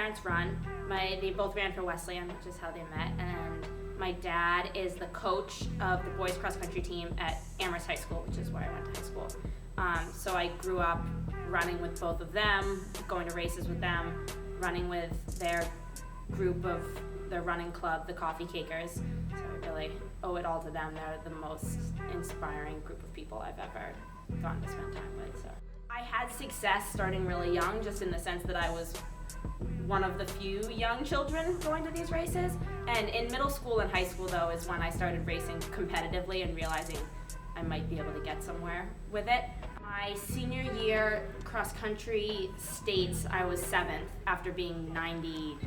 parents run. They both ran for Wesleyan, which is how they met, and my dad is the coach of the boys cross country team at Amherst High School, which is where I went to high school. So I grew up running with both of them, going to races with them, running with their group of their running club, the Coffee Cakers. So I really owe it all to them. They're the most inspiring group of people I've ever gotten to spend time with. So I had success starting really young, just in the sense that I was one of the few young children going to these races. And in middle school and high school, though, is when I started racing competitively and realizing I might be able to get somewhere with it. My senior year cross country states, I was 7th after being 90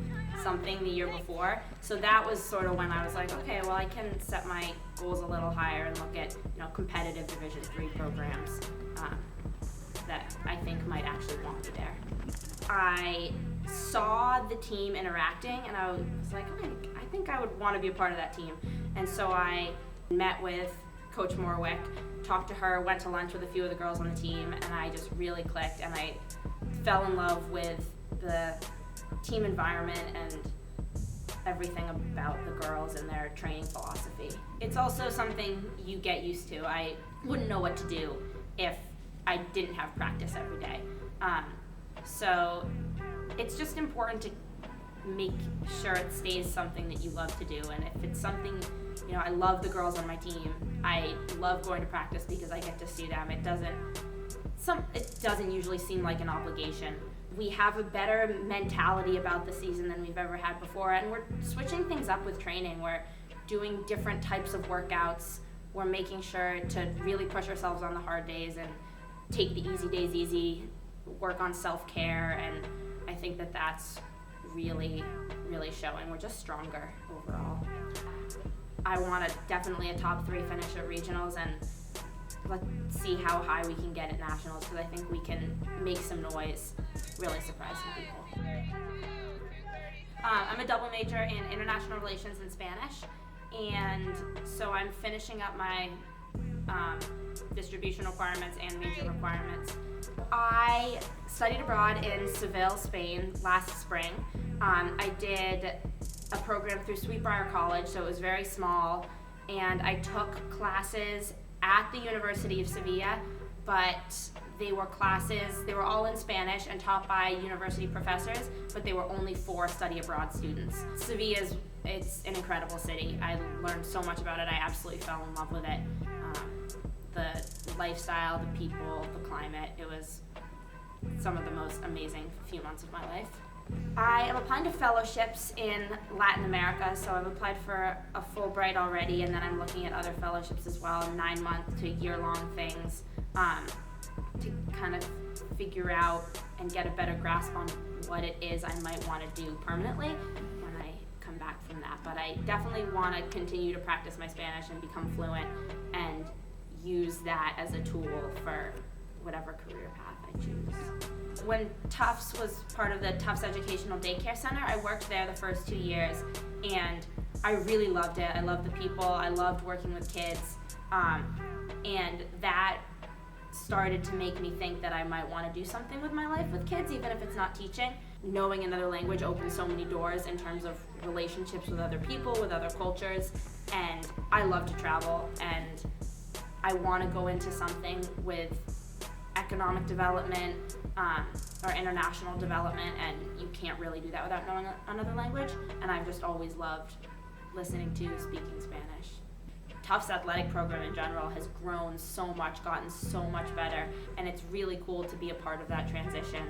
something the year before. So that was sort of when I was like, okay, well, I can set my goals a little higher and look at, competitive Division III programs that I think might actually want me there. I saw the team interacting and I was like, okay, I think I would want to be a part of that team. And so I met with Coach Morwick, talked to her, went to lunch with a few of the girls on the team, and I just really clicked, and I fell in love with the team environment and everything about the girls and their training philosophy. It's also something you get used to. I wouldn't know what to do if I didn't have practice every day. So it's just important to make sure it stays something that you love to do, and if it's something, I love the girls on my team. I love going to practice because I get to see them. It doesn't usually seem like an obligation. We have a better mentality about the season than we've ever had before, and we're switching things up with training. We're doing different types of workouts. We're making sure to really push ourselves on the hard days and take the easy days easy, work on self-care, and I think that that's really, really showing. We're just stronger overall. I want definitely a top 3 finish at regionals, and let's see how high we can get at nationals, because I think we can make some noise, really surprise some people. I'm a double major in international relations and Spanish, and so I'm finishing up my distribution requirements and major requirements. I studied abroad in Seville, Spain last spring. I did a program through Sweetbriar College, so it was very small, and I took classes at the University of Sevilla, but they were all in Spanish and taught by university professors, but they were only for study abroad students. Sevilla it's an incredible city. I learned so much about it. I absolutely fell in love with it. The lifestyle, the people, the climate, it was some of the most amazing few months of my life. I am applying to fellowships in Latin America, so I've applied for a Fulbright already, and then I'm looking at other fellowships as well, 9-month to year-long things, to kind of figure out and get a better grasp on what it is I might want to do permanently when I come back from that. But I definitely want to continue to practice my Spanish and become fluent and use that as a tool for whatever career path I choose. When Tufts was part of the Tufts Educational Daycare Center, I worked there the first 2 years, and I really loved it. I loved the people, I loved working with kids, and that started to make me think that I might want to do something with my life with kids, even if it's not teaching. Knowing another language opens so many doors in terms of relationships with other people, with other cultures, and I love to travel, and I want to go into something with economic development or international development, and you can't really do that without knowing another language, and I've just always loved listening to, speaking Spanish. Tufts athletic program in general has grown so much, gotten so much better, and it's really cool to be a part of that transition.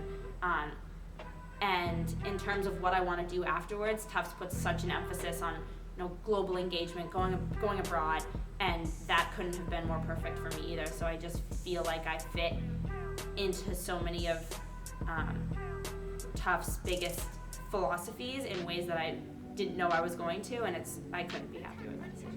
And in terms of what I want to do afterwards, Tufts puts such an emphasis on global engagement, going abroad, and that couldn't have been more perfect for me either. So I just feel like I fit into so many of Tufts' biggest philosophies in ways that I didn't know I was going to, and I couldn't be happier with my decision.